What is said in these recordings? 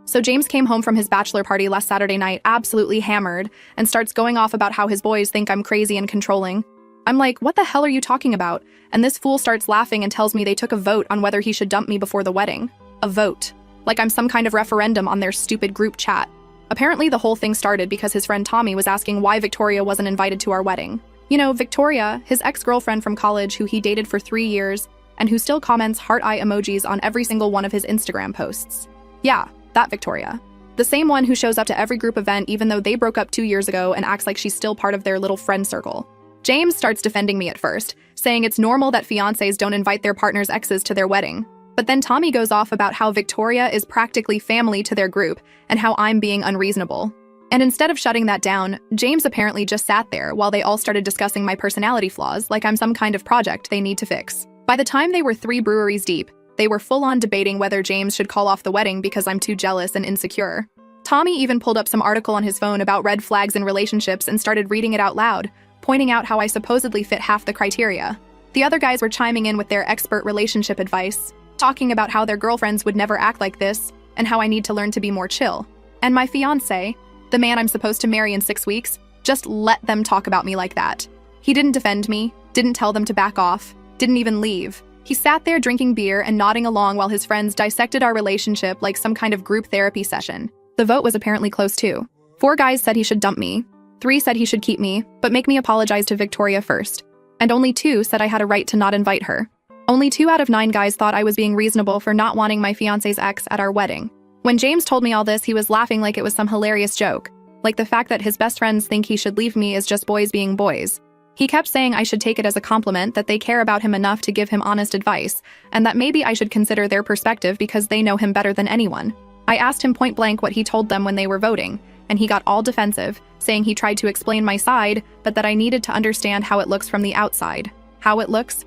So James came home from his bachelor party last Saturday night absolutely hammered and starts going off about how his boys think I'm crazy and controlling. I'm like, what the hell are you talking about? And this fool starts laughing and tells me they took a vote on whether he should dump me before the wedding. A vote. Like I'm some kind of referendum on their stupid group chat. Apparently the whole thing started because his friend Tommy was asking why Victoria wasn't invited to our wedding. You know, Victoria, his ex-girlfriend from college who he dated for 3 years and who still comments heart eye emojis on every single one of his Instagram posts. Yeah, that Victoria. The same one who shows up to every group event even though they broke up 2 years ago and acts like she's still part of their little friend circle. James starts defending me at first, saying it's normal that fiancés don't invite their partner's exes to their wedding. But then Tommy goes off about how Victoria is practically family to their group and how I'm being unreasonable. And instead of shutting that down, James apparently just sat there while they all started discussing my personality flaws like I'm some kind of project they need to fix. By the time they were 3 breweries deep, they were full-on debating whether James should call off the wedding because I'm too jealous and insecure. Tommy even pulled up some article on his phone about red flags in relationships and started reading it out loud, pointing out how I supposedly fit half the criteria. The other guys were chiming in with their expert relationship advice, talking about how their girlfriends would never act like this and how I need to learn to be more chill. And my fiancé, the man I'm supposed to marry in 6 weeks, just let them talk about me like that. He didn't defend me, didn't tell them to back off, didn't even leave. He sat there drinking beer and nodding along while his friends dissected our relationship like some kind of group therapy session. The vote was apparently close too. 4 guys said he should dump me, 3 said he should keep me, but make me apologize to Victoria first. And only 2 said I had a right to not invite her. Only 2 out of 9 guys thought I was being reasonable for not wanting my fiancé's ex at our wedding. When James told me all this, he was laughing like it was some hilarious joke, like the fact that his best friends think he should leave me is just boys being boys. He kept saying I should take it as a compliment that they care about him enough to give him honest advice, and that maybe I should consider their perspective because they know him better than anyone. I asked him point blank what he told them when they were voting, and he got all defensive, saying he tried to explain my side, but that I needed to understand how it looks from the outside. How it looks,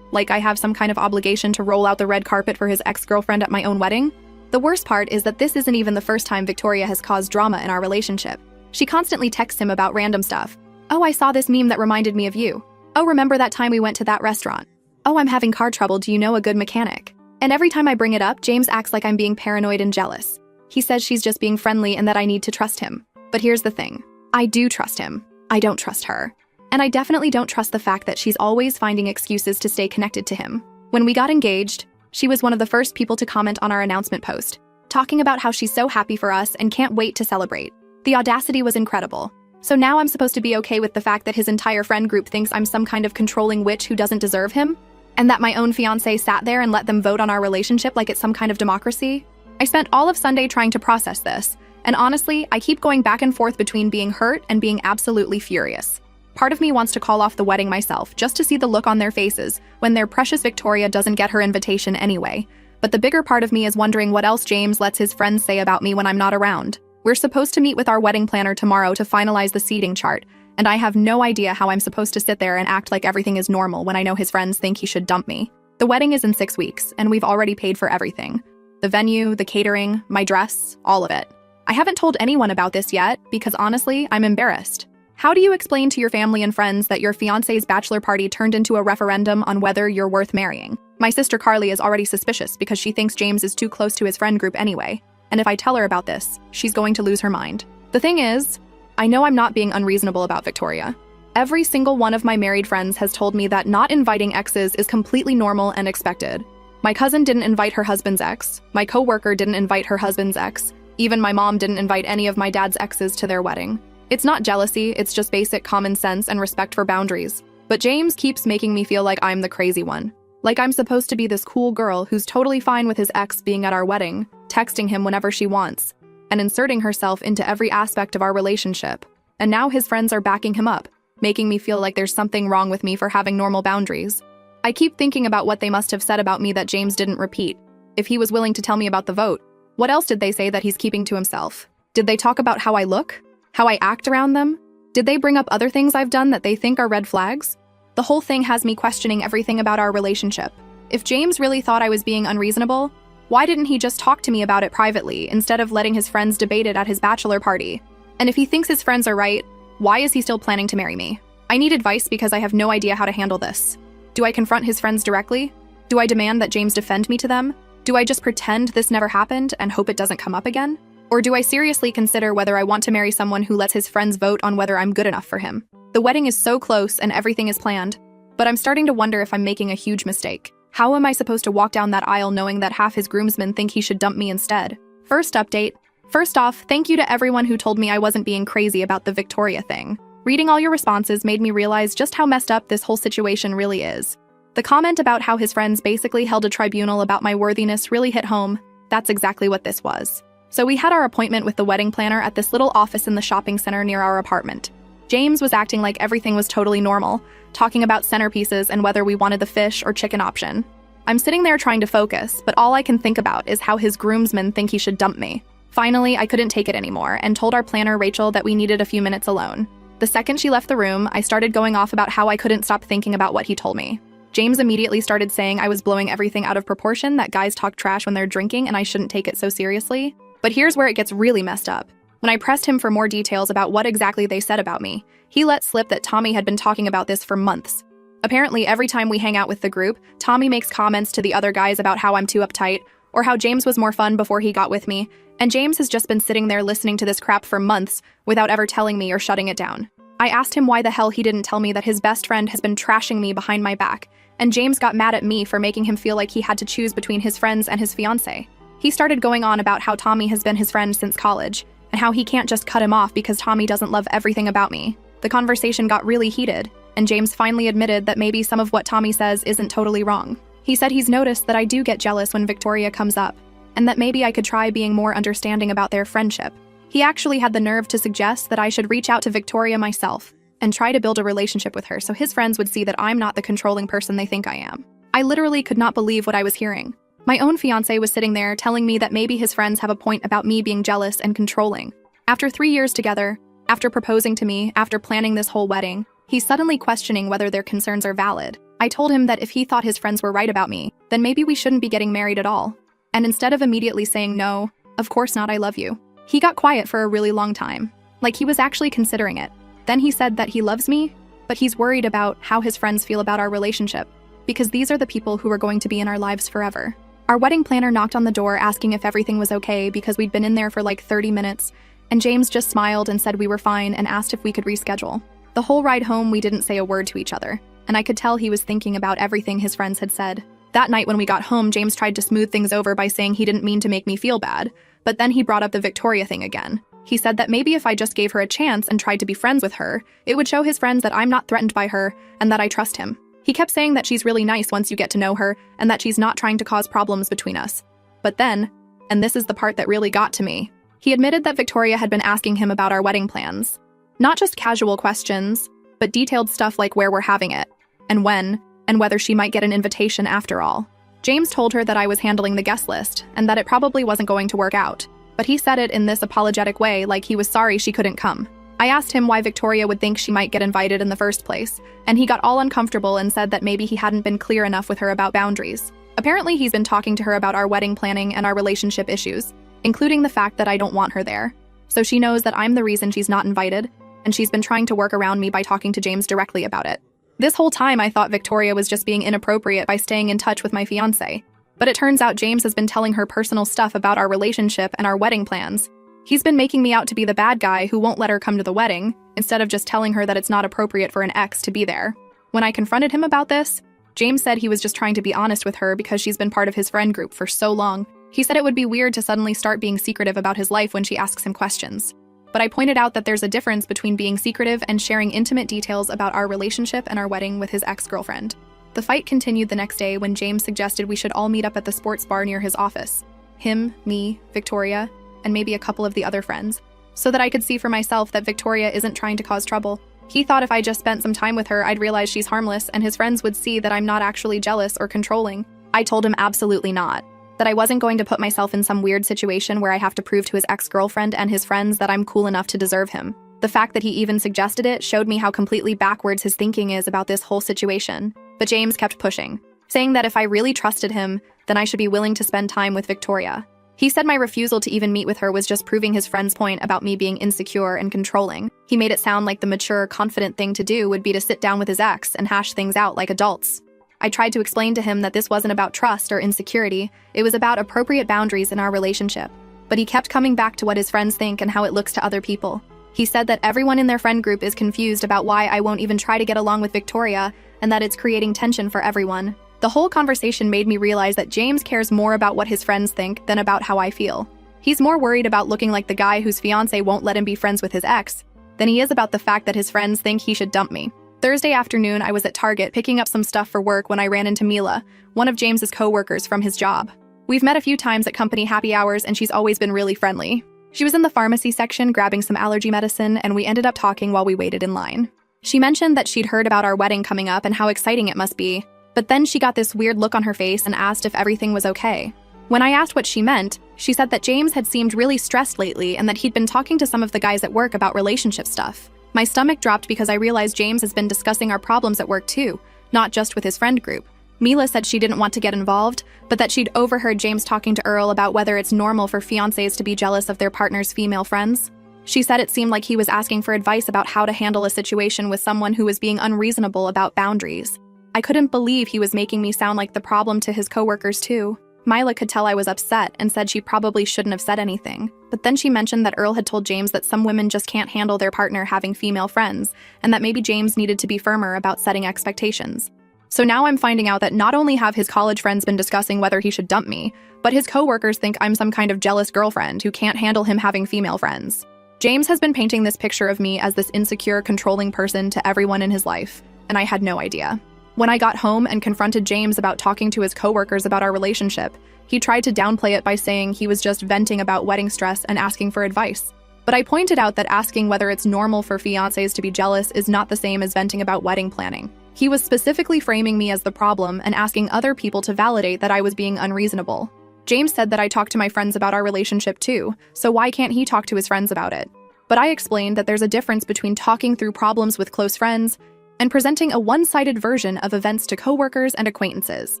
like I have some kind of obligation to roll out the red carpet for his ex-girlfriend at my own wedding? The worst part is that this isn't even the first time Victoria has caused drama in our relationship. She constantly texts him about random stuff. Oh, I saw this meme that reminded me of you. Oh, remember that time we went to that restaurant? Oh, I'm having car trouble, do you know a good mechanic? And every time I bring it up, James acts like I'm being paranoid and jealous. He says she's just being friendly and that I need to trust him. But here's the thing. I do trust him. I don't trust her. And I definitely don't trust the fact that she's always finding excuses to stay connected to him. When we got engaged, she was one of the first people to comment on our announcement post, talking about how she's so happy for us and can't wait to celebrate. The audacity was incredible. So now I'm supposed to be okay with the fact that his entire friend group thinks I'm some kind of controlling witch who doesn't deserve him? And that my own fiancé sat there and let them vote on our relationship like it's some kind of democracy? I spent all of Sunday trying to process this, and honestly, I keep going back and forth between being hurt and being absolutely furious. Part of me wants to call off the wedding myself, just to see the look on their faces when their precious Victoria doesn't get her invitation anyway. But the bigger part of me is wondering what else James lets his friends say about me when I'm not around. We're supposed to meet with our wedding planner tomorrow to finalize the seating chart, and I have no idea how I'm supposed to sit there and act like everything is normal when I know his friends think he should dump me. The wedding is in 6 weeks, and we've already paid for everything. The venue, the catering, my dress, all of it. I haven't told anyone about this yet because honestly, I'm embarrassed. How do you explain to your family and friends that your fiancé's bachelor party turned into a referendum on whether you're worth marrying? My sister Carly is already suspicious because she thinks James is too close to his friend group anyway, and if I tell her about this, she's going to lose her mind. The thing is, I know I'm not being unreasonable about Victoria. Every single one of my married friends has told me that not inviting exes is completely normal and expected. My cousin didn't invite her husband's ex, my coworker didn't invite her husband's ex, even my mom didn't invite any of my dad's exes to their wedding. It's not jealousy, it's just basic common sense and respect for boundaries. But James keeps making me feel like I'm the crazy one. Like I'm supposed to be this cool girl who's totally fine with his ex being at our wedding, texting him whenever she wants, and inserting herself into every aspect of our relationship. And now his friends are backing him up, making me feel like there's something wrong with me for having normal boundaries. I keep thinking about what they must have said about me that James didn't repeat. If he was willing to tell me about the vote, what else did they say that he's keeping to himself? Did they talk about how I look? How I act around them? Did they bring up other things I've done that they think are red flags? The whole thing has me questioning everything about our relationship. If James really thought I was being unreasonable, why didn't he just talk to me about it privately instead of letting his friends debate it at his bachelor party? And if he thinks his friends are right, why is he still planning to marry me? I need advice because I have no idea how to handle this. Do I confront his friends directly? Do I demand that James defend me to them? Do I just pretend this never happened and hope it doesn't come up again? Or do I seriously consider whether I want to marry someone who lets his friends vote on whether I'm good enough for him? The wedding is so close and everything is planned, but I'm starting to wonder if I'm making a huge mistake. How am I supposed to walk down that aisle knowing that half his groomsmen think he should dump me instead? First update. First off, thank you to everyone who told me I wasn't being crazy about the Victoria thing. Reading all your responses made me realize just how messed up this whole situation really is. The comment about how his friends basically held a tribunal about my worthiness really hit home. That's exactly what this was. So we had our appointment with the wedding planner at this little office in the shopping center near our apartment. James was acting like everything was totally normal, talking about centerpieces and whether we wanted the fish or chicken option. I'm sitting there trying to focus, but all I can think about is how his groomsmen think he should dump me. Finally, I couldn't take it anymore and told our planner, Rachel, that we needed a few minutes alone. The second she left the room, I started going off about how I couldn't stop thinking about what he told me. James immediately started saying I was blowing everything out of proportion, that guys talk trash when they're drinking and I shouldn't take it so seriously. But here's where it gets really messed up. When I pressed him for more details about what exactly they said about me, he let slip that Tommy had been talking about this for months. Apparently, every time we hang out with the group, Tommy makes comments to the other guys about how I'm too uptight, or how James was more fun before he got with me, and James has just been sitting there listening to this crap for months without ever telling me or shutting it down. I asked him why the hell he didn't tell me that his best friend has been trashing me behind my back, and James got mad at me for making him feel like he had to choose between his friends and his fiancé. He started going on about how Tommy has been his friend since college, and how he can't just cut him off because Tommy doesn't love everything about me. The conversation got really heated, and James finally admitted that maybe some of what Tommy says isn't totally wrong. He said he's noticed that I do get jealous when Victoria comes up, and that maybe I could try being more understanding about their friendship. He actually had the nerve to suggest that I should reach out to Victoria myself and try to build a relationship with her so his friends would see that I'm not the controlling person they think I am. I literally could not believe what I was hearing. My own fiancé was sitting there telling me that maybe his friends have a point about me being jealous and controlling. After 3 years together, after proposing to me, after planning this whole wedding, he's suddenly questioning whether their concerns are valid. I told him that if he thought his friends were right about me, then maybe we shouldn't be getting married at all. And instead of immediately saying no, of course not, I love you, he got quiet for a really long time. Like he was actually considering it. Then he said that he loves me, but he's worried about how his friends feel about our relationship, because these are the people who are going to be in our lives forever. Our wedding planner knocked on the door asking if everything was okay because we'd been in there for like 30 minutes, and James just smiled and said we were fine and asked if we could reschedule. The whole ride home, we didn't say a word to each other, and I could tell he was thinking about everything his friends had said. That night when we got home, James tried to smooth things over by saying he didn't mean to make me feel bad, but then he brought up the Victoria thing again. He said that maybe if I just gave her a chance and tried to be friends with her, it would show his friends that I'm not threatened by her and that I trust him. He kept saying that she's really nice once you get to know her and that she's not trying to cause problems between us. But then, and this is the part that really got to me, he admitted that Victoria had been asking him about our wedding plans. Not just casual questions, but detailed stuff like where we're having it, and when, and whether she might get an invitation after all. James told her that I was handling the guest list and that it probably wasn't going to work out, but he said it in this apologetic way like he was sorry she couldn't come. I asked him why Victoria would think she might get invited in the first place, and he got all uncomfortable and said that maybe he hadn't been clear enough with her about boundaries. Apparently he's been talking to her about our wedding planning and our relationship issues, including the fact that I don't want her there. So she knows that I'm the reason she's not invited, and she's been trying to work around me by talking to James directly about it. This whole time I thought Victoria was just being inappropriate by staying in touch with my fiancé, but it turns out James has been telling her personal stuff about our relationship and our wedding plans. He's been making me out to be the bad guy who won't let her come to the wedding, instead of just telling her that it's not appropriate for an ex to be there. When I confronted him about this, James said he was just trying to be honest with her because she's been part of his friend group for so long. He said it would be weird to suddenly start being secretive about his life when she asks him questions. But I pointed out that there's a difference between being secretive and sharing intimate details about our relationship and our wedding with his ex-girlfriend. The fight continued the next day when James suggested we should all meet up at the sports bar near his office. Him, me, Victoria, and maybe a couple of the other friends, so that I could see for myself that Victoria isn't trying to cause trouble. He thought if I just spent some time with her, I'd realize she's harmless and his friends would see that I'm not actually jealous or controlling. I told him absolutely not. That I wasn't going to put myself in some weird situation where I have to prove to his ex-girlfriend and his friends that I'm cool enough to deserve him. The fact that he even suggested it showed me how completely backwards his thinking is about this whole situation. But James kept pushing, saying that if I really trusted him, then I should be willing to spend time with Victoria. He said my refusal to even meet with her was just proving his friend's point about me being insecure and controlling. He made it sound like the mature, confident thing to do would be to sit down with his ex and hash things out like adults. I tried to explain to him that this wasn't about trust or insecurity, it was about appropriate boundaries in our relationship. But he kept coming back to what his friends think and how it looks to other people. He said that everyone in their friend group is confused about why I won't even try to get along with Victoria, and that it's creating tension for everyone. The whole conversation made me realize that James cares more about what his friends think than about how I feel. He's more worried about looking like the guy whose fiancé won't let him be friends with his ex than he is about the fact that his friends think he should dump me. Thursday afternoon, I was at Target picking up some stuff for work when I ran into Mila, one of James's co-workers from his job. We've met a few times at company happy hours, and she's always been really friendly. She was in the pharmacy section grabbing some allergy medicine, and we ended up talking while we waited in line. She mentioned that she'd heard about our wedding coming up and how exciting it must be, but then she got this weird look on her face and asked if everything was okay. When I asked what she meant, she said that James had seemed really stressed lately and that he'd been talking to some of the guys at work about relationship stuff. My stomach dropped because I realized James has been discussing our problems at work too, not just with his friend group. Mila said she didn't want to get involved, but that she'd overheard James talking to Earl about whether it's normal for fiancés to be jealous of their partner's female friends. She said it seemed like he was asking for advice about how to handle a situation with someone who was being unreasonable about boundaries. I couldn't believe he was making me sound like the problem to his coworkers too. Mila could tell I was upset and said she probably shouldn't have said anything. But then she mentioned that Earl had told James that some women just can't handle their partner having female friends, and that maybe James needed to be firmer about setting expectations. So now I'm finding out that not only have his college friends been discussing whether he should dump me, but his coworkers think I'm some kind of jealous girlfriend who can't handle him having female friends. James has been painting this picture of me as this insecure, controlling person to everyone in his life, and I had no idea. When I got home and confronted James about talking to his coworkers about our relationship, he tried to downplay it by saying he was just venting about wedding stress and asking for advice. But I pointed out that asking whether it's normal for fiancés to be jealous is not the same as venting about wedding planning. He was specifically framing me as the problem and asking other people to validate that I was being unreasonable. James said that I talked to my friends about our relationship too, so why can't he talk to his friends about it? But I explained that there's a difference between talking through problems with close friends and presenting a one-sided version of events to coworkers and acquaintances.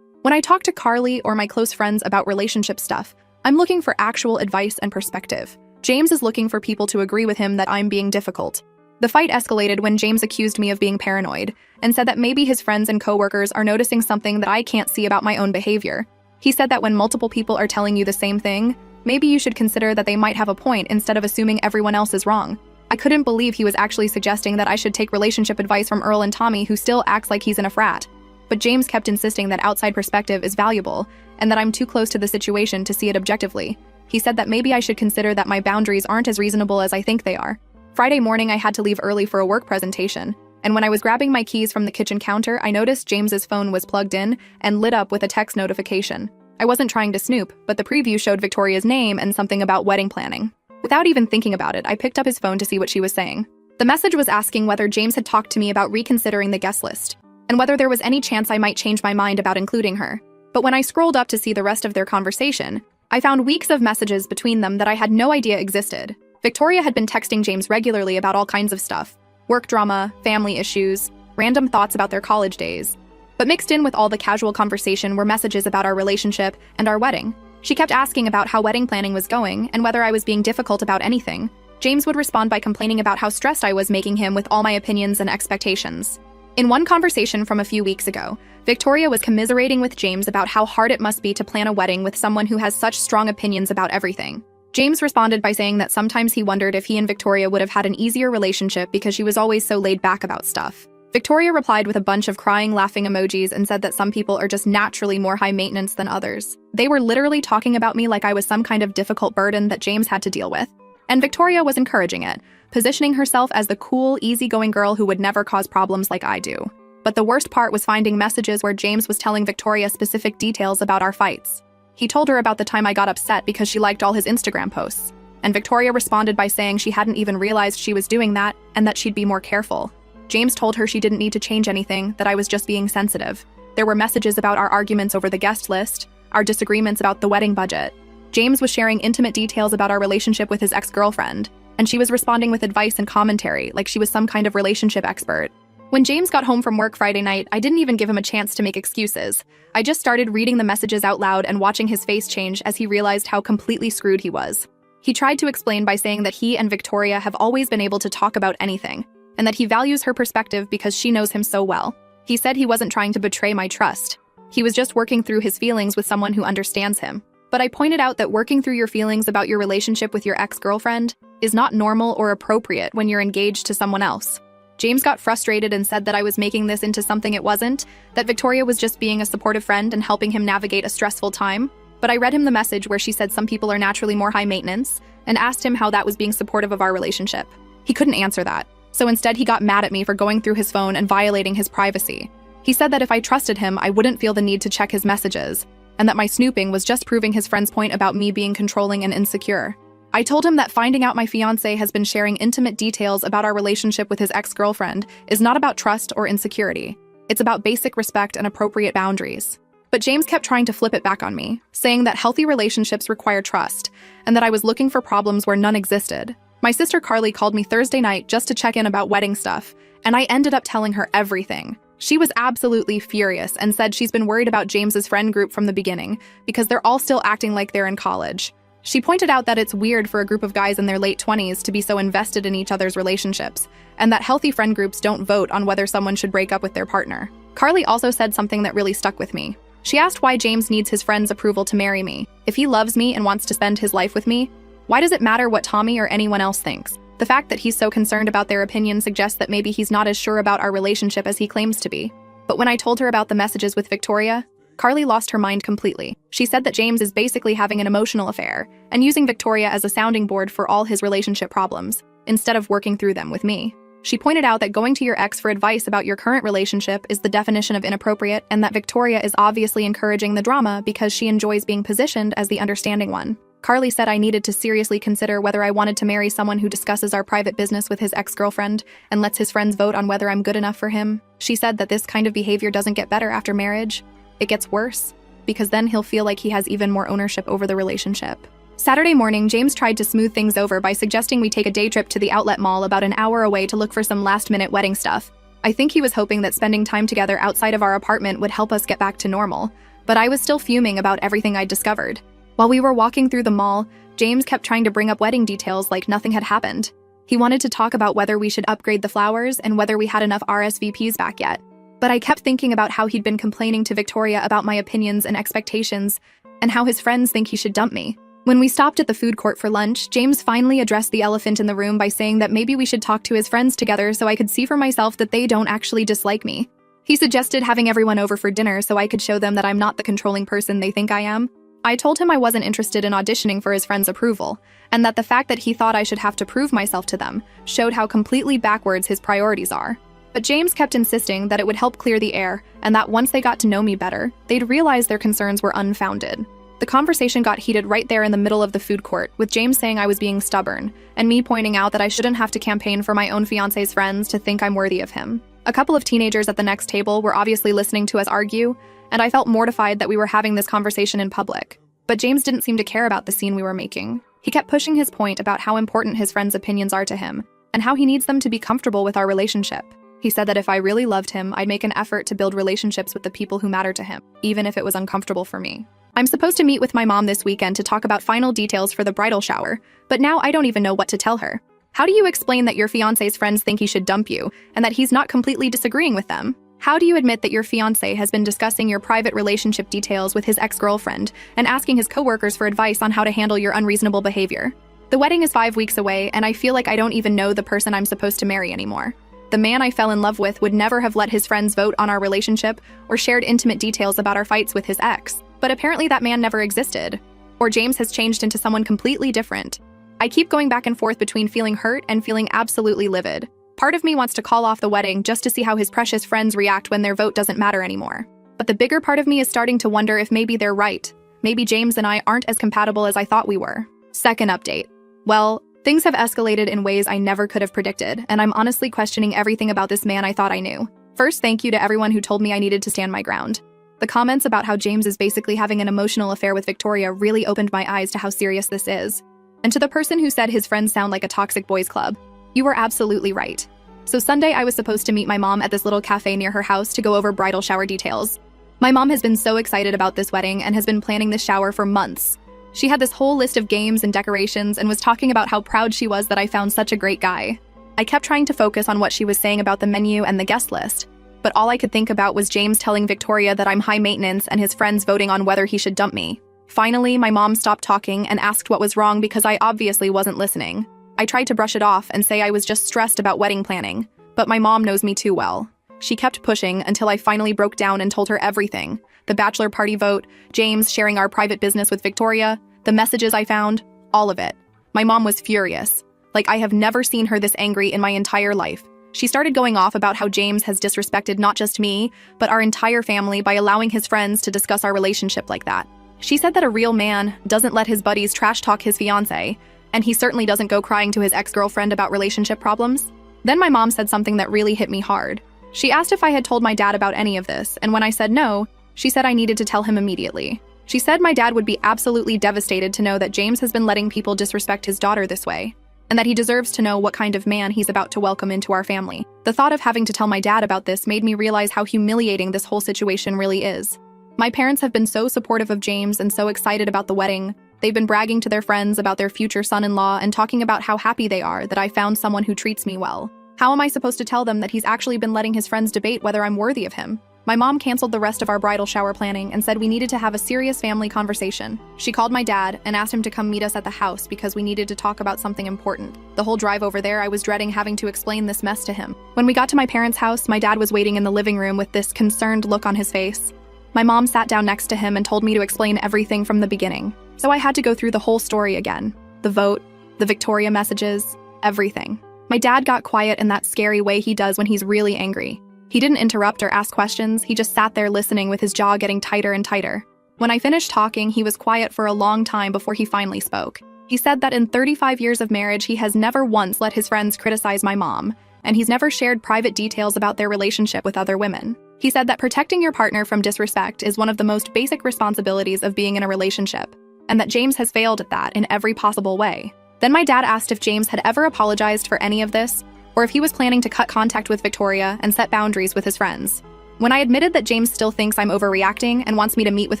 When I talk to Carly or my close friends about relationship stuff, I'm looking for actual advice and perspective. James is looking for people to agree with him that I'm being difficult. The fight escalated when James accused me of being paranoid and said that maybe his friends and coworkers are noticing something that I can't see about my own behavior. He said that when multiple people are telling you the same thing, maybe you should consider that they might have a point instead of assuming everyone else is wrong. I couldn't believe he was actually suggesting that I should take relationship advice from Earl and Tommy, who still acts like he's in a frat. But James kept insisting that outside perspective is valuable and that I'm too close to the situation to see it objectively. He said that maybe I should consider that my boundaries aren't as reasonable as I think they are. Friday morning, I had to leave early for a work presentation, and when I was grabbing my keys from the kitchen counter, I noticed James's phone was plugged in and lit up with a text notification. I wasn't trying to snoop, but the preview showed Victoria's name and something about wedding planning. Without even thinking about it, I picked up his phone to see what she was saying. The message was asking whether James had talked to me about reconsidering the guest list, and whether there was any chance I might change my mind about including her. But when I scrolled up to see the rest of their conversation, I found weeks of messages between them that I had no idea existed. Victoria had been texting James regularly about all kinds of stuff: work drama, family issues, random thoughts about their college days. But mixed in with all the casual conversation were messages about our relationship and our wedding. She kept asking about how wedding planning was going and whether I was being difficult about anything. James would respond by complaining about how stressed I was making him with all my opinions and expectations. In one conversation from a few weeks ago, Victoria was commiserating with James about how hard it must be to plan a wedding with someone who has such strong opinions about everything. James responded by saying that sometimes he wondered if he and Victoria would have had an easier relationship because she was always so laid back about stuff. Victoria replied with a bunch of crying, laughing emojis and said that some people are just naturally more high maintenance than others. They were literally talking about me like I was some kind of difficult burden that James had to deal with. And Victoria was encouraging it, positioning herself as the cool, easygoing girl who would never cause problems like I do. But the worst part was finding messages where James was telling Victoria specific details about our fights. He told her about the time I got upset because she liked all his Instagram posts, and Victoria responded by saying she hadn't even realized she was doing that and that she'd be more careful. James told her she didn't need to change anything, that I was just being sensitive. There were messages about our arguments over the guest list, our disagreements about the wedding budget. James was sharing intimate details about our relationship with his ex-girlfriend, and she was responding with advice and commentary like she was some kind of relationship expert. When James got home from work Friday night, I didn't even give him a chance to make excuses. I just started reading the messages out loud and watching his face change as he realized how completely screwed he was. He tried to explain by saying that he and Victoria have always been able to talk about anything, and that he values her perspective because she knows him so well. He said he wasn't trying to betray my trust. He was just working through his feelings with someone who understands him. But I pointed out that working through your feelings about your relationship with your ex-girlfriend is not normal or appropriate when you're engaged to someone else. James got frustrated and said that I was making this into something it wasn't, that Victoria was just being a supportive friend and helping him navigate a stressful time. But I read him the message where she said some people are naturally more high maintenance and asked him how that was being supportive of our relationship. He couldn't answer that. So instead he got mad at me for going through his phone and violating his privacy. He said that if I trusted him, I wouldn't feel the need to check his messages, and that my snooping was just proving his friend's point about me being controlling and insecure. I told him that finding out my fiancé has been sharing intimate details about our relationship with his ex-girlfriend is not about trust or insecurity. It's about basic respect and appropriate boundaries. But James kept trying to flip it back on me, saying that healthy relationships require trust, and that I was looking for problems where none existed. My sister Carly called me Thursday night just to check in about wedding stuff, and I ended up telling her everything. She was absolutely furious and said she's been worried about James's friend group from the beginning because they're all still acting like they're in college. She pointed out that it's weird for a group of guys in their late 20s to be so invested in each other's relationships, and that healthy friend groups don't vote on whether someone should break up with their partner. Carly also said something that really stuck with me. She asked why James needs his friend's approval to marry me. If he loves me and wants to spend his life with me, why does it matter what Tommy or anyone else thinks? The fact that he's so concerned about their opinion suggests that maybe he's not as sure about our relationship as he claims to be. But when I told her about the messages with Victoria, Carly lost her mind completely. She said that James is basically having an emotional affair and using Victoria as a sounding board for all his relationship problems, instead of working through them with me. She pointed out that going to your ex for advice about your current relationship is the definition of inappropriate, and that Victoria is obviously encouraging the drama because she enjoys being positioned as the understanding one. Carly said I needed to seriously consider whether I wanted to marry someone who discusses our private business with his ex-girlfriend and lets his friends vote on whether I'm good enough for him. She said that this kind of behavior doesn't get better after marriage. It gets worse, because then he'll feel like he has even more ownership over the relationship. Saturday morning, James tried to smooth things over by suggesting we take a day trip to the outlet mall about an hour away to look for some last-minute wedding stuff. I think he was hoping that spending time together outside of our apartment would help us get back to normal, but I was still fuming about everything I'd discovered. While we were walking through the mall, James kept trying to bring up wedding details like nothing had happened. He wanted to talk about whether we should upgrade the flowers and whether we had enough RSVPs back yet. But I kept thinking about how he'd been complaining to Victoria about my opinions and expectations, and how his friends think he should dump me. When we stopped at the food court for lunch, James finally addressed the elephant in the room by saying that maybe we should talk to his friends together so I could see for myself that they don't actually dislike me. He suggested having everyone over for dinner so I could show them that I'm not the controlling person they think I am. I told him I wasn't interested in auditioning for his friends' approval, and that the fact that he thought I should have to prove myself to them showed how completely backwards his priorities are. But James kept insisting that it would help clear the air, and that once they got to know me better, they'd realize their concerns were unfounded. The conversation got heated right there in the middle of the food court, with James saying I was being stubborn, and me pointing out that I shouldn't have to campaign for my own fiancé's friends to think I'm worthy of him. A couple of teenagers at the next table were obviously listening to us argue, and I felt mortified that we were having this conversation in public. But James didn't seem to care about the scene we were making. He kept pushing his point about how important his friends' opinions are to him, and how he needs them to be comfortable with our relationship. He said that if I really loved him, I'd make an effort to build relationships with the people who matter to him, even if it was uncomfortable for me. I'm supposed to meet with my mom this weekend to talk about final details for the bridal shower, but now I don't even know what to tell her. How do you explain that your fiancé's friends think he should dump you, and that he's not completely disagreeing with them? How do you admit that your fiancé has been discussing your private relationship details with his ex-girlfriend and asking his coworkers for advice on how to handle your unreasonable behavior? The wedding is 5 weeks away, and I feel like I don't even know the person I'm supposed to marry anymore. The man I fell in love with would never have let his friends vote on our relationship or shared intimate details about our fights with his ex. But apparently that man never existed. Or James has changed into someone completely different. I keep going back and forth between feeling hurt and feeling absolutely livid. Part of me wants to call off the wedding just to see how his precious friends react when their vote doesn't matter anymore. But the bigger part of me is starting to wonder if maybe they're right. Maybe James and I aren't as compatible as I thought we were. Second update. Well, things have escalated in ways I never could have predicted, and I'm honestly questioning everything about this man I thought I knew. First, thank you to everyone who told me I needed to stand my ground. The comments about how James is basically having an emotional affair with Victoria really opened my eyes to how serious this is. And to the person who said his friends sound like a toxic boys club, you were absolutely right. So Sunday, I was supposed to meet my mom at this little cafe near her house to go over bridal shower details. My mom has been so excited about this wedding and has been planning this shower for months. She had this whole list of games and decorations and was talking about how proud she was that I found such a great guy. I kept trying to focus on what she was saying about the menu and the guest list, but all I could think about was James telling Victoria that I'm high maintenance and his friends voting on whether he should dump me. Finally, my mom stopped talking and asked what was wrong because I obviously wasn't listening. I tried to brush it off and say I was just stressed about wedding planning, but my mom knows me too well. She kept pushing until I finally broke down and told her everything. The bachelor party vote, James sharing our private business with Victoria, the messages I found, all of it. My mom was furious. Like I have never seen her this angry in my entire life. She started going off about how James has disrespected not just me, but our entire family by allowing his friends to discuss our relationship like that. She said that a real man doesn't let his buddies trash talk his fiancé, and he certainly doesn't go crying to his ex-girlfriend about relationship problems. Then my mom said something that really hit me hard. She asked if I had told my dad about any of this, and when I said no, she said I needed to tell him immediately. She said my dad would be absolutely devastated to know that James has been letting people disrespect his daughter this way, and that he deserves to know what kind of man he's about to welcome into our family. The thought of having to tell my dad about this made me realize how humiliating this whole situation really is. My parents have been so supportive of James and so excited about the wedding. They've been bragging to their friends about their future son-in-law and talking about how happy they are that I found someone who treats me well. How am I supposed to tell them that he's actually been letting his friends debate whether I'm worthy of him? My mom canceled the rest of our bridal shower planning and said we needed to have a serious family conversation. She called my dad and asked him to come meet us at the house because we needed to talk about something important. The whole drive over there, I was dreading having to explain this mess to him. When we got to my parents' house, my dad was waiting in the living room with this concerned look on his face. My mom sat down next to him and told me to explain everything from the beginning. So I had to go through the whole story again. The vote, the Victoria messages, everything. My dad got quiet in that scary way he does when he's really angry. He didn't interrupt or ask questions, he just sat there listening with his jaw getting tighter and tighter. When I finished talking, he was quiet for a long time before he finally spoke. He said that in 35 years of marriage, he has never once let his friends criticize my mom, and he's never shared private details about their relationship with other women. He said that protecting your partner from disrespect is one of the most basic responsibilities of being in a relationship, and that James has failed at that in every possible way. Then my dad asked if James had ever apologized for any of this, or if he was planning to cut contact with Victoria and set boundaries with his friends. When I admitted that James still thinks I'm overreacting and wants me to meet with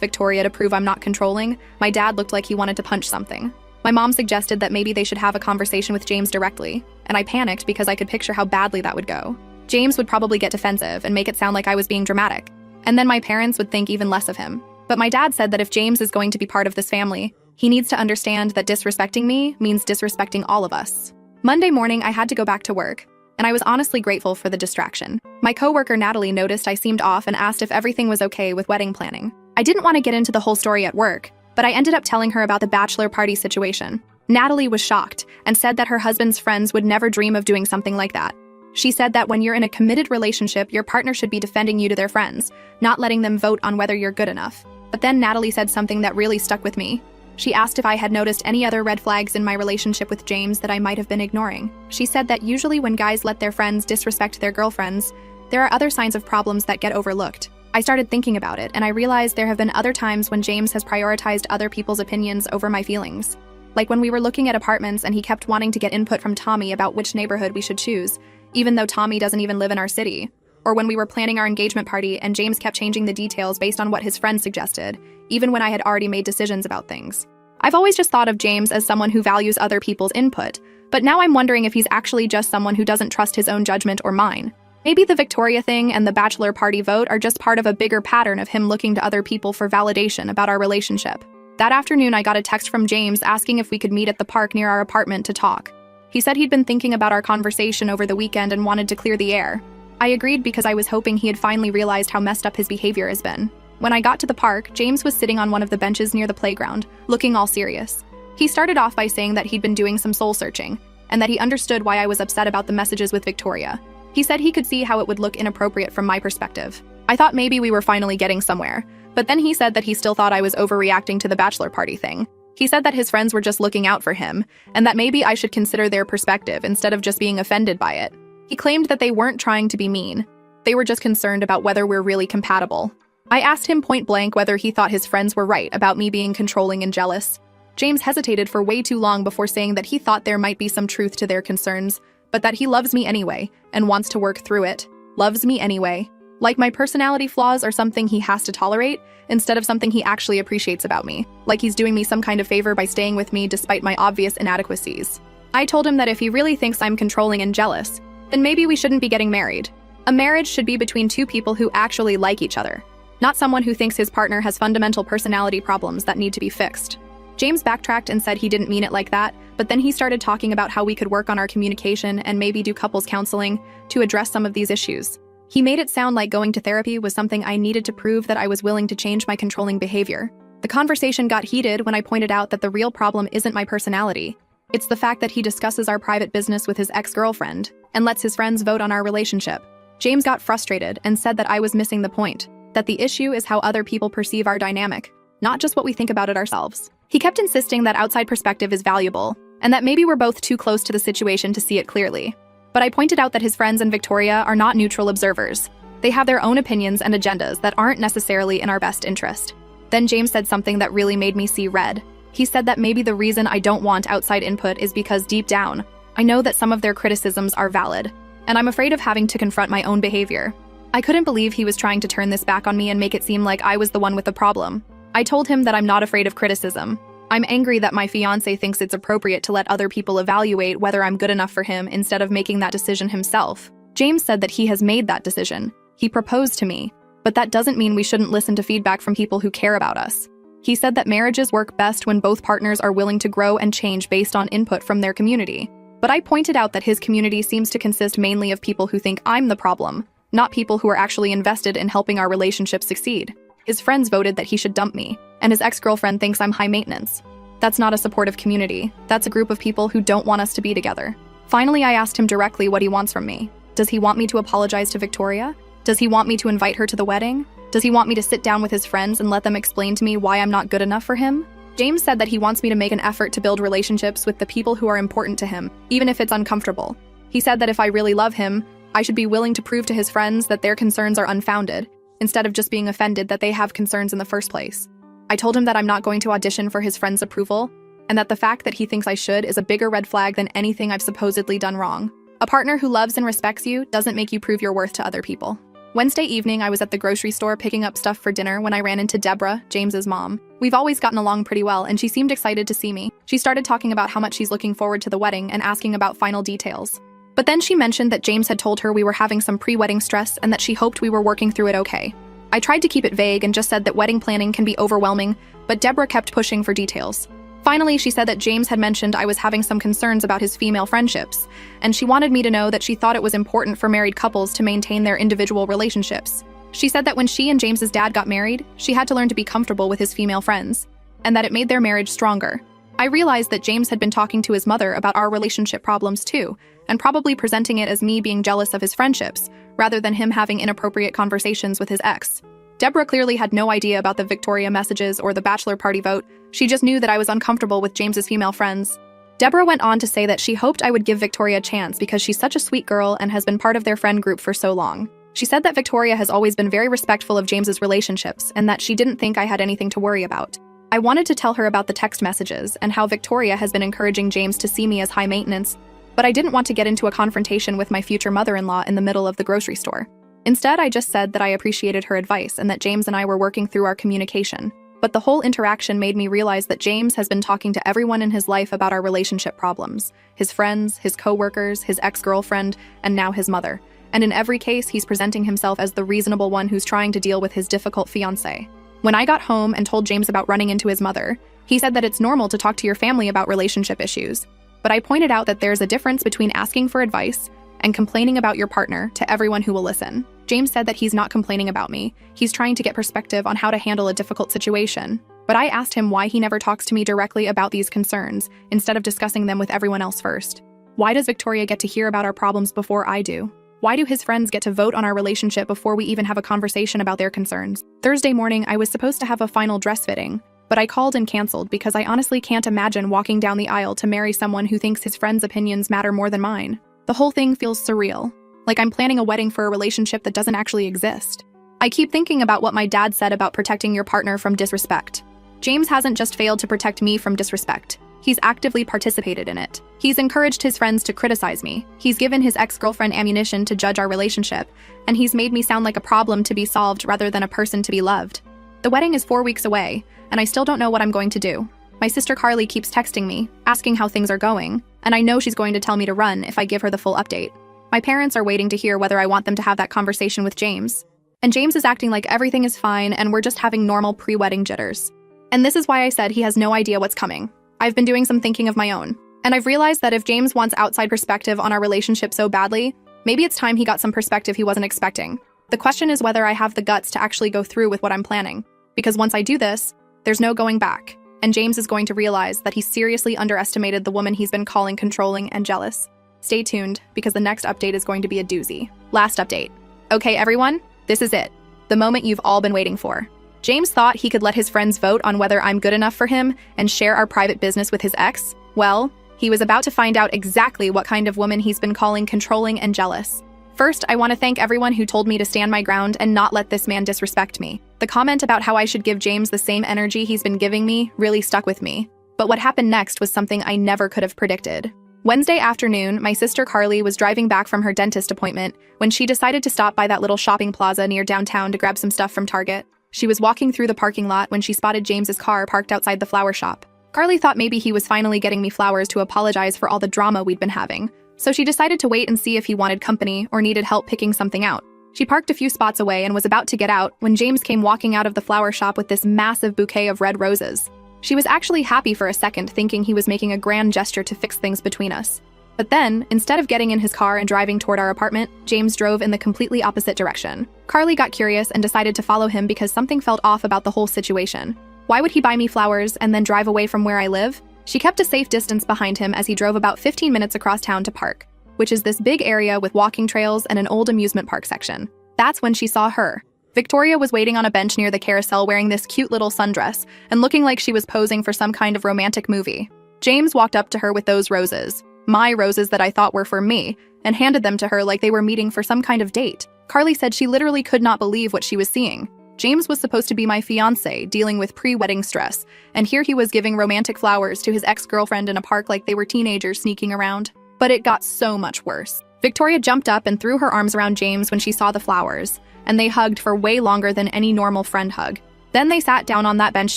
Victoria to prove I'm not controlling, my dad looked like he wanted to punch something. My mom suggested that maybe they should have a conversation with James directly, and I panicked because I could picture how badly that would go. James would probably get defensive and make it sound like I was being dramatic, and then my parents would think even less of him. But my dad said that if James is going to be part of this family, he needs to understand that disrespecting me means disrespecting all of us. Monday morning, I had to go back to work, and I was honestly grateful for the distraction. My coworker Natalie noticed I seemed off and asked if everything was okay with wedding planning. I didn't want to get into the whole story at work, but I ended up telling her about the bachelor party situation. Natalie was shocked and said that her husband's friends would never dream of doing something like that. She said that when you're in a committed relationship, your partner should be defending you to their friends, not letting them vote on whether you're good enough. But then Natalie said something that really stuck with me. She asked if I had noticed any other red flags in my relationship with James that I might have been ignoring. She said that usually when guys let their friends disrespect their girlfriends, there are other signs of problems that get overlooked. I started thinking about it, and I realized there have been other times when James has prioritized other people's opinions over my feelings. Like when we were looking at apartments and he kept wanting to get input from Tommy about which neighborhood we should choose, even though Tommy doesn't even live in our city. Or when we were planning our engagement party and James kept changing the details based on what his friends suggested, even when I had already made decisions about things. I've always just thought of James as someone who values other people's input, but now I'm wondering if he's actually just someone who doesn't trust his own judgment or mine. Maybe the Victoria thing and the bachelor party vote are just part of a bigger pattern of him looking to other people for validation about our relationship. That afternoon, I got a text from James asking if we could meet at the park near our apartment to talk. He said he'd been thinking about our conversation over the weekend and wanted to clear the air. I agreed because I was hoping he had finally realized how messed up his behavior has been. When I got to the park, James was sitting on one of the benches near the playground, looking all serious. He started off by saying that he'd been doing some soul-searching, and that he understood why I was upset about the messages with Victoria. He said he could see how it would look inappropriate from my perspective. I thought maybe we were finally getting somewhere, but then he said that he still thought I was overreacting to the bachelor party thing. He said that his friends were just looking out for him, and that maybe I should consider their perspective instead of just being offended by it. He claimed that they weren't trying to be mean. They were just concerned about whether we're really compatible. I asked him point blank whether he thought his friends were right about me being controlling and jealous. James hesitated for way too long before saying that he thought there might be some truth to their concerns, but that he loves me anyway and wants to work through it. Loves me anyway. Like my personality flaws are something he has to tolerate instead of something he actually appreciates about me. Like he's doing me some kind of favor by staying with me despite my obvious inadequacies. I told him that if he really thinks I'm controlling and jealous, then maybe we shouldn't be getting married. A marriage should be between two people who actually like each other, not someone who thinks his partner has fundamental personality problems that need to be fixed. James backtracked and said he didn't mean it like that, but then he started talking about how we could work on our communication and maybe do couples counseling to address some of these issues. He made it sound like going to therapy was something I needed to prove that I was willing to change my controlling behavior. The conversation got heated when I pointed out that the real problem isn't my personality. It's the fact that he discusses our private business with his ex-girlfriend and lets his friends vote on our relationship. James got frustrated and said that I was missing the point, that the issue is how other people perceive our dynamic, not just what we think about it ourselves. He kept insisting that outside perspective is valuable, and that maybe we're both too close to the situation to see it clearly. But I pointed out that his friends and Victoria are not neutral observers. They have their own opinions and agendas that aren't necessarily in our best interest. Then James said something that really made me see red. He said that maybe the reason I don't want outside input is because deep down, I know that some of their criticisms are valid, and I'm afraid of having to confront my own behavior. I couldn't believe he was trying to turn this back on me and make it seem like I was the one with the problem. I told him that I'm not afraid of criticism. I'm angry that my fiancé thinks it's appropriate to let other people evaluate whether I'm good enough for him instead of making that decision himself. James said that he has made that decision. He proposed to me, but that doesn't mean we shouldn't listen to feedback from people who care about us. He said that marriages work best when both partners are willing to grow and change based on input from their community. But I pointed out that his community seems to consist mainly of people who think I'm the problem, not people who are actually invested in helping our relationship succeed. His friends voted that he should dump me, and his ex-girlfriend thinks I'm high maintenance. That's not a supportive community. That's a group of people who don't want us to be together. Finally, I asked him directly what he wants from me. Does he want me to apologize to Victoria? Does he want me to invite her to the wedding? Does he want me to sit down with his friends and let them explain to me why I'm not good enough for him? James said that he wants me to make an effort to build relationships with the people who are important to him, even if it's uncomfortable. He said that if I really love him, I should be willing to prove to his friends that their concerns are unfounded, instead of just being offended that they have concerns in the first place. I told him that I'm not going to audition for his friends' approval, and that the fact that he thinks I should is a bigger red flag than anything I've supposedly done wrong. A partner who loves and respects you doesn't make you prove your worth to other people. Wednesday evening, I was at the grocery store picking up stuff for dinner when I ran into Deborah, James's mom. We've always gotten along pretty well, and she seemed excited to see me. She started talking about how much she's looking forward to the wedding and asking about final details. But then she mentioned that James had told her we were having some pre-wedding stress and that she hoped we were working through it okay. I tried to keep it vague and just said that wedding planning can be overwhelming, but Deborah kept pushing for details. Finally, she said that James had mentioned I was having some concerns about his female friendships, and she wanted me to know that she thought it was important for married couples to maintain their individual relationships. She said that when she and James's dad got married, she had to learn to be comfortable with his female friends, and that it made their marriage stronger. I realized that James had been talking to his mother about our relationship problems too, and probably presenting it as me being jealous of his friendships, rather than him having inappropriate conversations with his ex. Deborah clearly had no idea about the Victoria messages or the bachelor party vote. She just knew that I was uncomfortable with James's female friends. Deborah went on to say that she hoped I would give Victoria a chance because she's such a sweet girl and has been part of their friend group for so long. She said that Victoria has always been very respectful of James's relationships and that she didn't think I had anything to worry about. I wanted to tell her about the text messages and how Victoria has been encouraging James to see me as high maintenance, but I didn't want to get into a confrontation with my future mother-in-law in the middle of the grocery store. Instead, I just said that I appreciated her advice and that James and I were working through our communication. But the whole interaction made me realize that James has been talking to everyone in his life about our relationship problems. His friends, his co-workers, his ex-girlfriend, and now his mother. And in every case, he's presenting himself as the reasonable one who's trying to deal with his difficult fiancé. When I got home and told James about running into his mother, he said that it's normal to talk to your family about relationship issues. But I pointed out that there's a difference between asking for advice and complaining about your partner to everyone who will listen. James said that he's not complaining about me. He's trying to get perspective on how to handle a difficult situation. But I asked him why he never talks to me directly about these concerns, instead of discussing them with everyone else first. Why does Victoria get to hear about our problems before I do? Why do his friends get to vote on our relationship before we even have a conversation about their concerns? Thursday morning, I was supposed to have a final dress fitting, but I called and canceled because I honestly can't imagine walking down the aisle to marry someone who thinks his friends' opinions matter more than mine. The whole thing feels surreal, like I'm planning a wedding for a relationship that doesn't actually exist. I keep thinking about what my dad said about protecting your partner from disrespect. James hasn't just failed to protect me from disrespect. He's actively participated in it. He's encouraged his friends to criticize me. He's given his ex-girlfriend ammunition to judge our relationship, and he's made me sound like a problem to be solved rather than a person to be loved. The wedding is 4 weeks away, and I still don't know what I'm going to do. My sister Carly keeps texting me, asking how things are going, and I know she's going to tell me to run if I give her the full update. My parents are waiting to hear whether I want them to have that conversation with James. And James is acting like everything is fine and we're just having normal pre-wedding jitters. And this is why I said he has no idea what's coming. I've been doing some thinking of my own. And I've realized that if James wants outside perspective on our relationship so badly, maybe it's time he got some perspective he wasn't expecting. The question is whether I have the guts to actually go through with what I'm planning. Because once I do this, there's no going back. And James is going to realize that he seriously underestimated the woman he's been calling controlling and jealous. Stay tuned, because the next update is going to be a doozy. Last update. Okay, everyone, this is it. The moment you've all been waiting for. James thought he could let his friends vote on whether I'm good enough for him and share our private business with his ex. Well, he was about to find out exactly what kind of woman he's been calling controlling and jealous. First, I want to thank everyone who told me to stand my ground and not let this man disrespect me. The comment about how I should give James the same energy he's been giving me really stuck with me. But what happened next was something I never could have predicted. Wednesday afternoon, my sister Carly was driving back from her dentist appointment when she decided to stop by that little shopping plaza near downtown to grab some stuff from Target. She was walking through the parking lot when she spotted James's car parked outside the flower shop. Carly thought maybe he was finally getting me flowers to apologize for all the drama we'd been having, so she decided to wait and see if he wanted company or needed help picking something out. She parked a few spots away and was about to get out when James came walking out of the flower shop with this massive bouquet of red roses. She was actually happy for a second, thinking he was making a grand gesture to fix things between us. But then, instead of getting in his car and driving toward our apartment, James drove in the completely opposite direction. Carly got curious and decided to follow him because something felt off about the whole situation. Why would he buy me flowers and then drive away from where I live? She kept a safe distance behind him as he drove about 15 minutes across town to park, which is this big area with walking trails and an old amusement park section. That's when she saw her. Victoria was waiting on a bench near the carousel wearing this cute little sundress and looking like she was posing for some kind of romantic movie. James walked up to her with those roses, my roses that I thought were for me, and handed them to her like they were meeting for some kind of date. Carly said she literally could not believe what she was seeing. James was supposed to be my fiancé, dealing with pre-wedding stress, and here he was giving romantic flowers to his ex-girlfriend in a park like they were teenagers sneaking around. But it got so much worse. Victoria jumped up and threw her arms around James when she saw the flowers, and they hugged for way longer than any normal friend hug. Then they sat down on that bench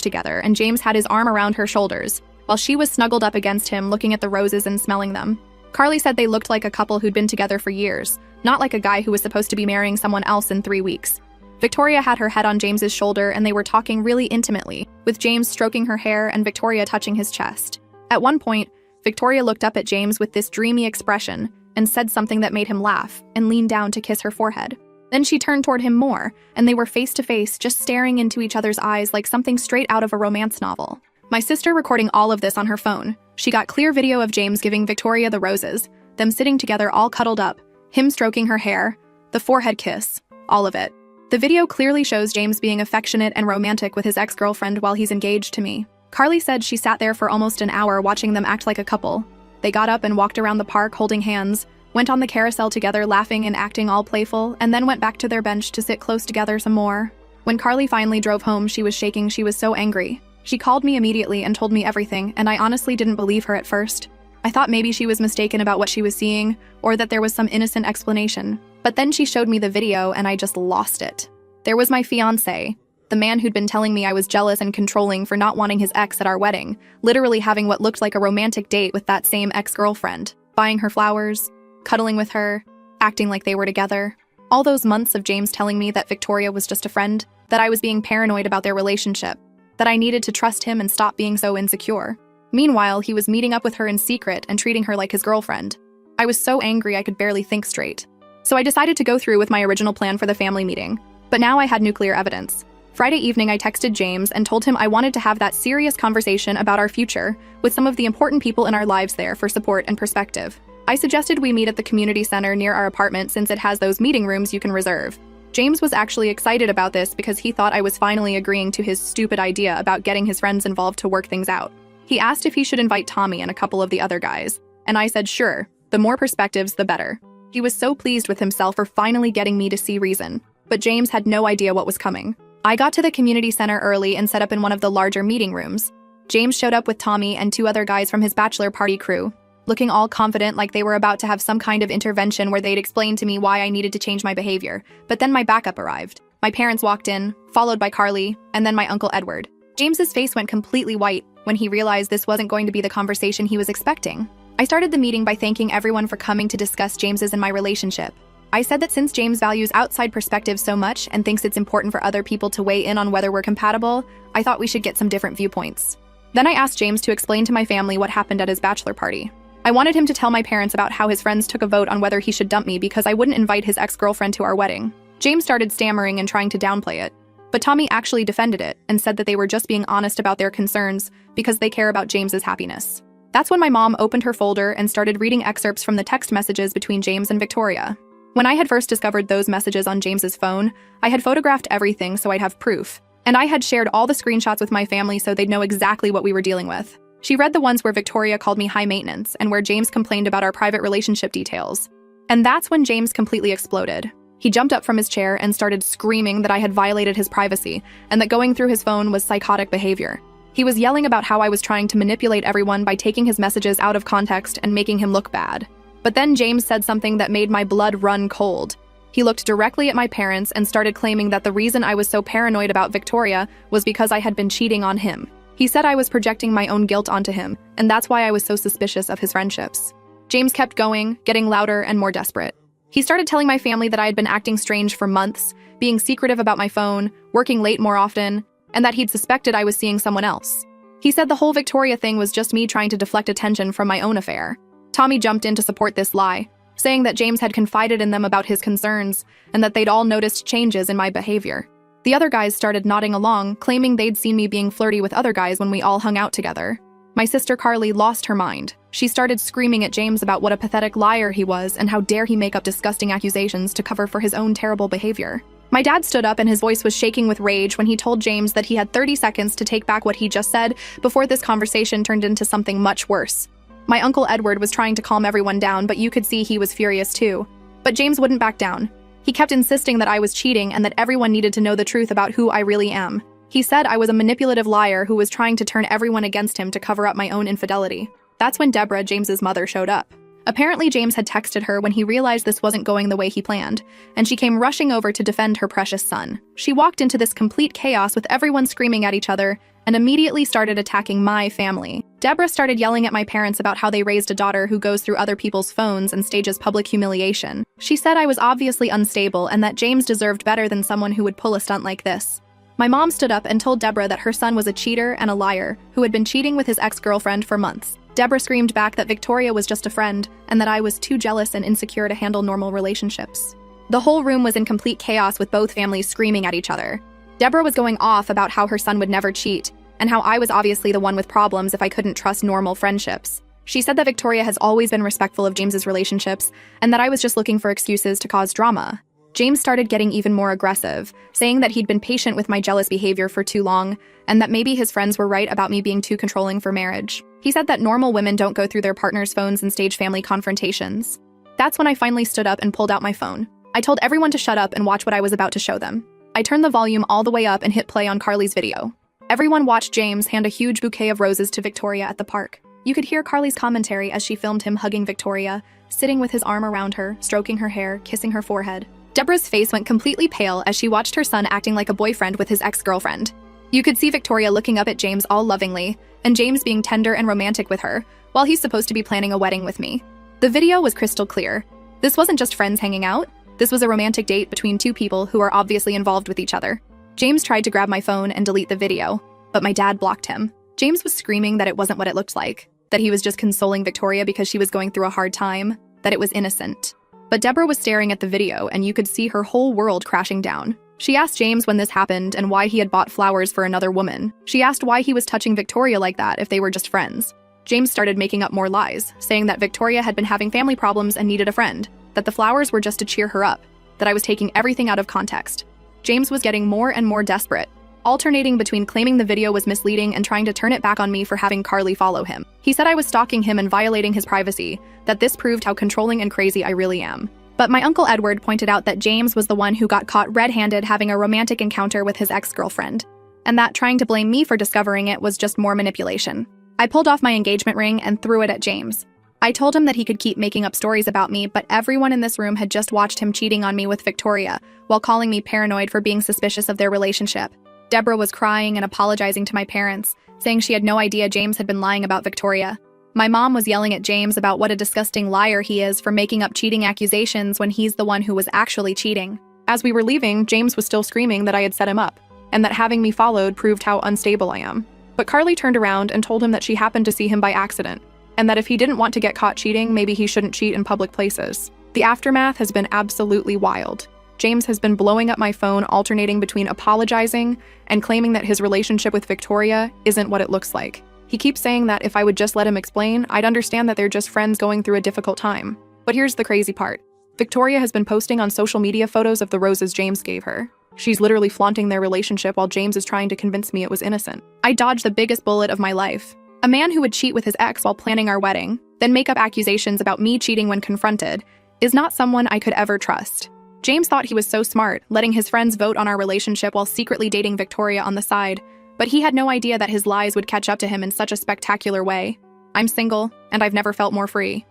together, and James had his arm around her shoulders, while she was snuggled up against him, looking at the roses and smelling them. Carly said they looked like a couple who'd been together for years, not like a guy who was supposed to be marrying someone else in 3 weeks. Victoria had her head on James's shoulder, and they were talking really intimately, with James stroking her hair and Victoria touching his chest. At one point, Victoria looked up at James with this dreamy expression and said something that made him laugh and leaned down to kiss her forehead. Then she turned toward him more, and they were face to face, just staring into each other's eyes like something straight out of a romance novel. My sister recording all of this on her phone. She got clear video of James giving Victoria the roses, them sitting together all cuddled up, him stroking her hair, the forehead kiss, all of it. The video clearly shows James being affectionate and romantic with his ex-girlfriend while he's engaged to me. Carly said she sat there for almost an hour watching them act like a couple. They got up and walked around the park holding hands, went on the carousel together laughing and acting all playful, and then went back to their bench to sit close together some more. When Carly finally drove home, she was shaking. She was so angry. She called me immediately and told me everything, and I honestly didn't believe her at first. I thought maybe she was mistaken about what she was seeing, or that there was some innocent explanation. But then she showed me the video, and I just lost it. There was my fiancé, the man who'd been telling me I was jealous and controlling for not wanting his ex at our wedding, literally having what looked like a romantic date with that same ex-girlfriend, buying her flowers, cuddling with her, acting like they were together. All those months of James telling me that Victoria was just a friend, that I was being paranoid about their relationship, that I needed to trust him and stop being so insecure. Meanwhile, he was meeting up with her in secret and treating her like his girlfriend. I was so angry I could barely think straight. So I decided to go through with my original plan for the family meeting. But now I had nuclear evidence. Friday evening, I texted James and told him I wanted to have that serious conversation about our future with some of the important people in our lives there for support and perspective. I suggested we meet at the community center near our apartment since it has those meeting rooms you can reserve. James was actually excited about this because he thought I was finally agreeing to his stupid idea about getting his friends involved to work things out. He asked if he should invite Tommy and a couple of the other guys, and I said sure, the more perspectives the better. He was so pleased with himself for finally getting me to see reason, but James had no idea what was coming. I got to the community center early and set up in one of the larger meeting rooms. James showed up with Tommy and 2 other guys from his bachelor party crew, looking all confident like they were about to have some kind of intervention where they'd explain to me why I needed to change my behavior. But then my backup arrived. My parents walked in, followed by Carly, and then my Uncle Edward. James's face went completely white when he realized this wasn't going to be the conversation he was expecting. I started the meeting by thanking everyone for coming to discuss James's and my relationship. I said that since James values outside perspectives so much and thinks it's important for other people to weigh in on whether we're compatible, I thought we should get some different viewpoints. Then I asked James to explain to my family what happened at his bachelor party. I wanted him to tell my parents about how his friends took a vote on whether he should dump me because I wouldn't invite his ex-girlfriend to our wedding. James started stammering and trying to downplay it. But Tommy actually defended it and said that they were just being honest about their concerns because they care about James's happiness. That's when my mom opened her folder and started reading excerpts from the text messages between James and Victoria. When I had first discovered those messages on James's phone, I had photographed everything so I'd have proof. And I had shared all the screenshots with my family so they'd know exactly what we were dealing with. She read the ones where Victoria called me high maintenance and where James complained about our private relationship details. And that's when James completely exploded. He jumped up from his chair and started screaming that I had violated his privacy and that going through his phone was psychotic behavior. He was yelling about how I was trying to manipulate everyone by taking his messages out of context and making him look bad. But then James said something that made my blood run cold. He looked directly at my parents and started claiming that the reason I was so paranoid about Victoria was because I had been cheating on him. He said I was projecting my own guilt onto him, and that's why I was so suspicious of his friendships. James kept going, getting louder and more desperate. He started telling my family that I had been acting strange for months, being secretive about my phone, working late more often, and that he'd suspected I was seeing someone else. He said the whole Victoria thing was just me trying to deflect attention from my own affair. Tommy jumped in to support this lie, saying that James had confided in them about his concerns and that they'd all noticed changes in my behavior. The other guys started nodding along, claiming they'd seen me being flirty with other guys when we all hung out together. My sister Carly lost her mind. She started screaming at James about what a pathetic liar he was and how dare he make up disgusting accusations to cover for his own terrible behavior. My dad stood up and his voice was shaking with rage when he told James that he had 30 seconds to take back what he just said before this conversation turned into something much worse. My uncle Edward was trying to calm everyone down, but you could see he was furious too. But James wouldn't back down. He kept insisting that I was cheating and that everyone needed to know the truth about who I really am. He said I was a manipulative liar who was trying to turn everyone against him to cover up my own infidelity. That's when Deborah, James's mother, showed up. Apparently, James had texted her when he realized this wasn't going the way he planned, and she came rushing over to defend her precious son. She walked into this complete chaos with everyone screaming at each other and immediately started attacking my family. Deborah started yelling at my parents about how they raised a daughter who goes through other people's phones and stages public humiliation. She said I was obviously unstable and that James deserved better than someone who would pull a stunt like this. My mom stood up and told Deborah that her son was a cheater and a liar who had been cheating with his ex-girlfriend for months. Deborah screamed back that Victoria was just a friend and that I was too jealous and insecure to handle normal relationships. The whole room was in complete chaos with both families screaming at each other. Deborah was going off about how her son would never cheat and how I was obviously the one with problems if I couldn't trust normal friendships. She said that Victoria has always been respectful of James's relationships and that I was just looking for excuses to cause drama. James started getting even more aggressive, saying that he'd been patient with my jealous behavior for too long and that maybe his friends were right about me being too controlling for marriage. He said that normal women don't go through their partner's phones and stage family confrontations. That's when I finally stood up and pulled out my phone. I told everyone to shut up and watch what I was about to show them. I turned the volume all the way up and hit play on Carly's video. Everyone watched James hand a huge bouquet of roses to Victoria at the park. You could hear Carly's commentary as she filmed him hugging Victoria, sitting with his arm around her, stroking her hair, kissing her forehead. Deborah's face went completely pale as she watched her son acting like a boyfriend with his ex-girlfriend. You could see Victoria looking up at James all lovingly, and James being tender and romantic with her, while he's supposed to be planning a wedding with me. The video was crystal clear. This wasn't just friends hanging out. This was a romantic date between two people who are obviously involved with each other. James tried to grab my phone and delete the video, but my dad blocked him. James was screaming that it wasn't what it looked like, that he was just consoling Victoria because she was going through a hard time, that it was innocent. But Deborah was staring at the video and you could see her whole world crashing down. She asked James when this happened and why he had bought flowers for another woman. She asked why he was touching Victoria like that if they were just friends. James started making up more lies, saying that Victoria had been having family problems and needed a friend, that the flowers were just to cheer her up, that I was taking everything out of context. James was getting more and more desperate, alternating between claiming the video was misleading and trying to turn it back on me for having Carly follow him. He said I was stalking him and violating his privacy, that this proved how controlling and crazy I really am. But my uncle Edward pointed out that James was the one who got caught red-handed having a romantic encounter with his ex-girlfriend, and that trying to blame me for discovering it was just more manipulation. I pulled off my engagement ring and threw it at James. I told him that he could keep making up stories about me, but everyone in this room had just watched him cheating on me with Victoria, while calling me paranoid for being suspicious of their relationship. Deborah was crying and apologizing to my parents, saying she had no idea James had been lying about Victoria. My mom was yelling at James about what a disgusting liar he is for making up cheating accusations when he's the one who was actually cheating. As we were leaving, James was still screaming that I had set him up, and that having me followed proved how unstable I am. But Carly turned around and told him that she happened to see him by accident, and that if he didn't want to get caught cheating, maybe he shouldn't cheat in public places. The aftermath has been absolutely wild. James has been blowing up my phone, alternating between apologizing and claiming that his relationship with Victoria isn't what it looks like. He keeps saying that if I would just let him explain, I'd understand that they're just friends going through a difficult time. But here's the crazy part. Victoria has been posting on social media photos of the roses James gave her. She's literally flaunting their relationship while James is trying to convince me it was innocent. I dodged the biggest bullet of my life. A man who would cheat with his ex while planning our wedding, then make up accusations about me cheating when confronted, is not someone I could ever trust. James thought he was so smart, letting his friends vote on our relationship while secretly dating Victoria on the side, but he had no idea that his lies would catch up to him in such a spectacular way. I'm single, and I've never felt more free.